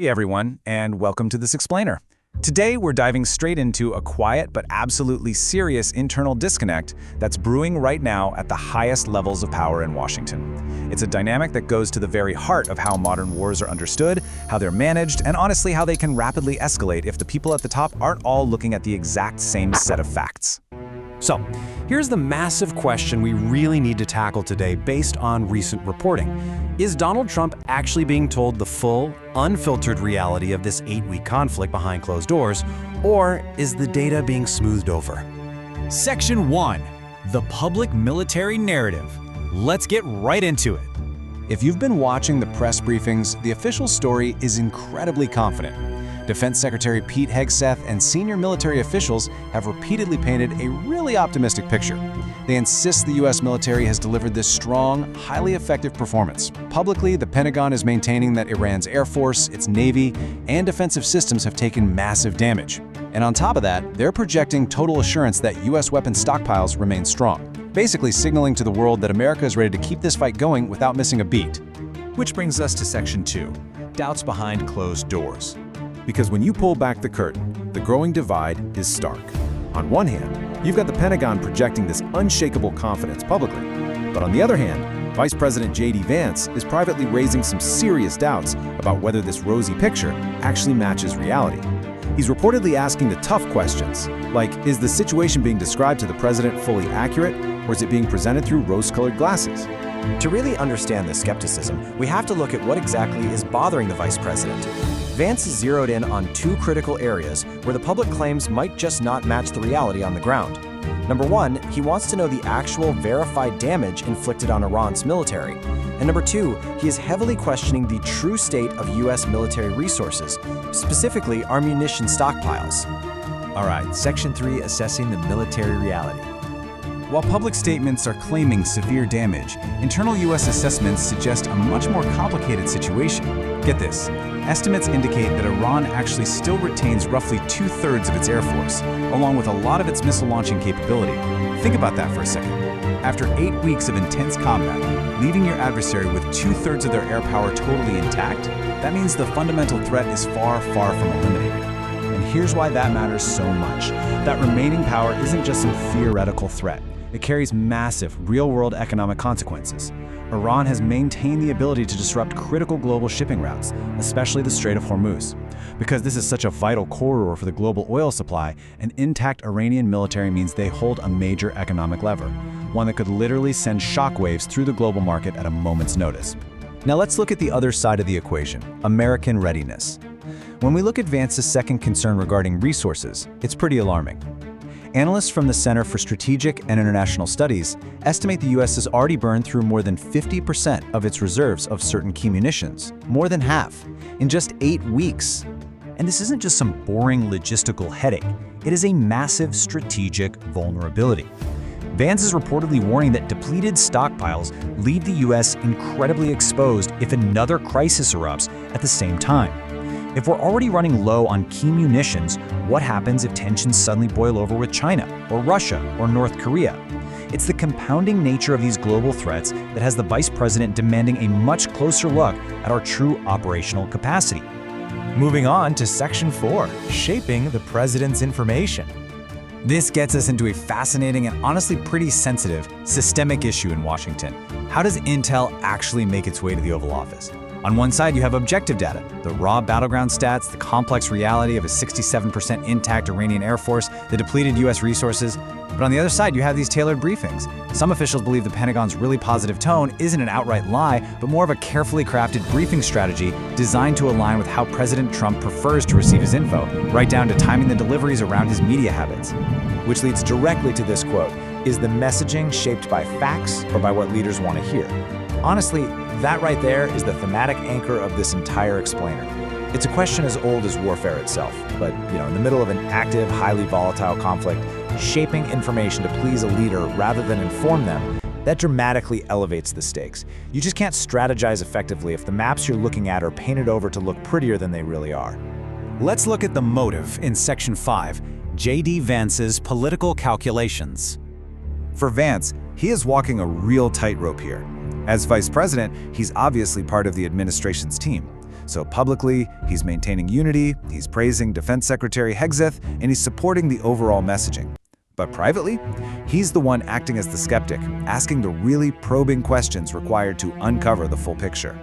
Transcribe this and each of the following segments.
Hey everyone, and welcome to this explainer. Today we're diving straight into a quiet but absolutely serious internal disconnect that's brewing right now at the highest levels of power in Washington. It's a dynamic that goes to the very heart of how modern wars are understood, how they're managed, and honestly how they can rapidly escalate if the people at the top aren't all looking at the exact same set of facts. So, here's the massive question we really need to tackle today based on recent reporting. Is Donald Trump actually being told the full, unfiltered reality of this 8-week conflict behind closed doors, or is the data being smoothed over? Section 1. The public military narrative. Let's get right into it. If you've been watching the press briefings, the official story is incredibly confident. Defense Secretary Pete Hegseth and senior military officials have repeatedly painted a really optimistic picture. They insist the U.S. military has delivered this strong, highly effective performance. Publicly, the Pentagon is maintaining that Iran's Air Force, its Navy, and defensive systems have taken massive damage. And on top of that, they're projecting total assurance that U.S. weapons stockpiles remain strong, basically signaling to the world that America is ready to keep this fight going without missing a beat. Which brings us to Section 2. Doubts behind closed doors. Because when you pull back the curtain, the growing divide is stark. On one hand, you've got the Pentagon projecting this unshakable confidence publicly. But on the other hand, Vice President JD Vance is privately raising some serious doubts about whether this rosy picture actually matches reality. He's reportedly asking the tough questions, like, is the situation being described to the president fully accurate, or is it being presented through rose-colored glasses? To really understand this skepticism, we have to look at what exactly is bothering the vice president. Vance is zeroed in on two critical areas where the public claims might just not match the reality on the ground. Number one, he wants to know the actual verified damage inflicted on Iran's military. And number two, he is heavily questioning the true state of U.S. military resources, specifically our munition stockpiles. All right, Section 3, assessing the military reality. While public statements are claiming severe damage, internal U.S. assessments suggest a much more complicated situation. Get this, estimates indicate that Iran actually still retains roughly 2/3 of its air force, along with a lot of its missile launching capability. Think about that for a second. After 8 weeks of intense combat, leaving your adversary with 2/3 of their air power totally intact, that means the fundamental threat is far, far from eliminated. And here's why that matters so much. That remaining power isn't just some theoretical threat. It carries massive, real-world economic consequences. Iran has maintained the ability to disrupt critical global shipping routes, especially the Strait of Hormuz. Because this is such a vital corridor for the global oil supply, an intact Iranian military means they hold a major economic lever, one that could literally send shockwaves through the global market at a moment's notice. Now let's look at the other side of the equation, American readiness. When we look at Vance's second concern regarding resources, it's pretty alarming. Analysts from the Center for Strategic and International Studies estimate the U.S. has already burned through more than 50% of its reserves of certain key munitions, more than half, in just 8 weeks. And this isn't just some boring logistical headache. It is a massive strategic vulnerability. Vance is reportedly warning that depleted stockpiles leave the U.S. incredibly exposed if another crisis erupts at the same time. If we're already running low on key munitions, what happens if tensions suddenly boil over with China, or Russia, or North Korea? It's the compounding nature of these global threats that has the vice president demanding a much closer look at our true operational capacity. Moving on to Section 4, shaping the president's information. This gets us into a fascinating and honestly pretty sensitive, systemic issue in Washington. How does intel actually make its way to the Oval Office? On one side, you have objective data, the raw battleground stats, the complex reality of a 67% intact Iranian Air Force, the depleted U.S. resources. But on the other side, you have these tailored briefings. Some officials believe the Pentagon's really positive tone isn't an outright lie, but more of a carefully crafted briefing strategy designed to align with how President Trump prefers to receive his info, right down to timing the deliveries around his media habits. Which leads directly to this quote, is the messaging shaped by facts or by what leaders want to hear? Honestly, that right there is the thematic anchor of this entire explainer. It's a question as old as warfare itself, but in the middle of an active, highly volatile conflict, shaping information to please a leader rather than inform them, that dramatically elevates the stakes. You just can't strategize effectively if the maps you're looking at are painted over to look prettier than they really are. Let's look at the motive in Section 5, JD Vance's political calculations. For Vance, he is walking a real tightrope here. As vice president, he's obviously part of the administration's team. So publicly, he's maintaining unity, he's praising Defense Secretary Hegseth, and he's supporting the overall messaging. But privately, he's the one acting as the skeptic, asking the really probing questions required to uncover the full picture.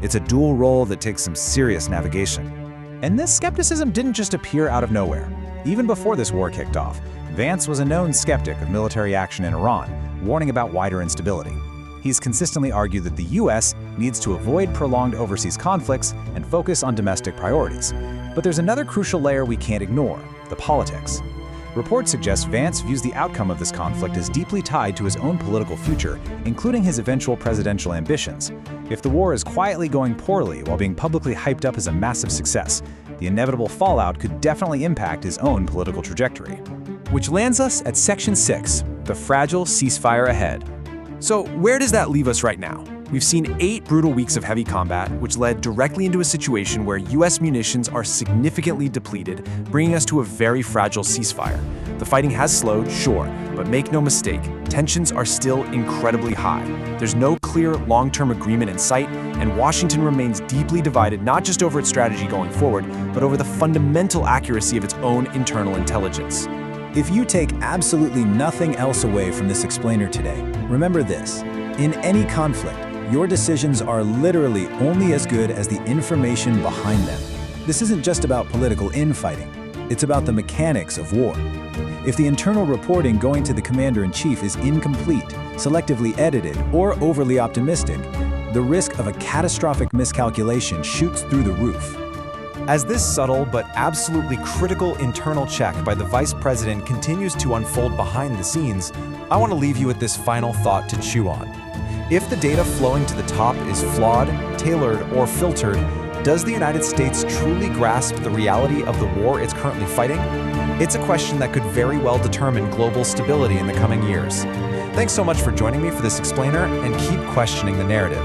It's a dual role that takes some serious navigation. And this skepticism didn't just appear out of nowhere. Even before this war kicked off, Vance was a known skeptic of military action in Iran, warning about wider instability. He's consistently argued that the U.S. needs to avoid prolonged overseas conflicts and focus on domestic priorities. But there's another crucial layer we can't ignore: the politics. Reports suggest Vance views the outcome of this conflict as deeply tied to his own political future, including his eventual presidential ambitions. If the war is quietly going poorly while being publicly hyped up as a massive success, the inevitable fallout could definitely impact his own political trajectory. Which lands us at Section 6, the fragile ceasefire ahead. So where does that leave us right now? We've seen 8 brutal weeks of heavy combat, which led directly into a situation where U.S. munitions are significantly depleted, bringing us to a very fragile ceasefire. The fighting has slowed, sure, but make no mistake, tensions are still incredibly high. There's no clear long-term agreement in sight, and Washington remains deeply divided not just over its strategy going forward, but over the fundamental accuracy of its own internal intelligence. If you take absolutely nothing else away from this explainer today, remember this: in any conflict, your decisions are literally only as good as the information behind them. This isn't just about political infighting. It's about the mechanics of war. If the internal reporting going to the commander-in-chief is incomplete, selectively edited, or overly optimistic, the risk of a catastrophic miscalculation shoots through the roof. As this subtle but absolutely critical internal check by the Vice President continues to unfold behind the scenes, I want to leave you with this final thought to chew on. If the data flowing to the top is flawed, tailored, or filtered, does the United States truly grasp the reality of the war it's currently fighting? It's a question that could very well determine global stability in the coming years. Thanks so much for joining me for this explainer, and keep questioning the narrative.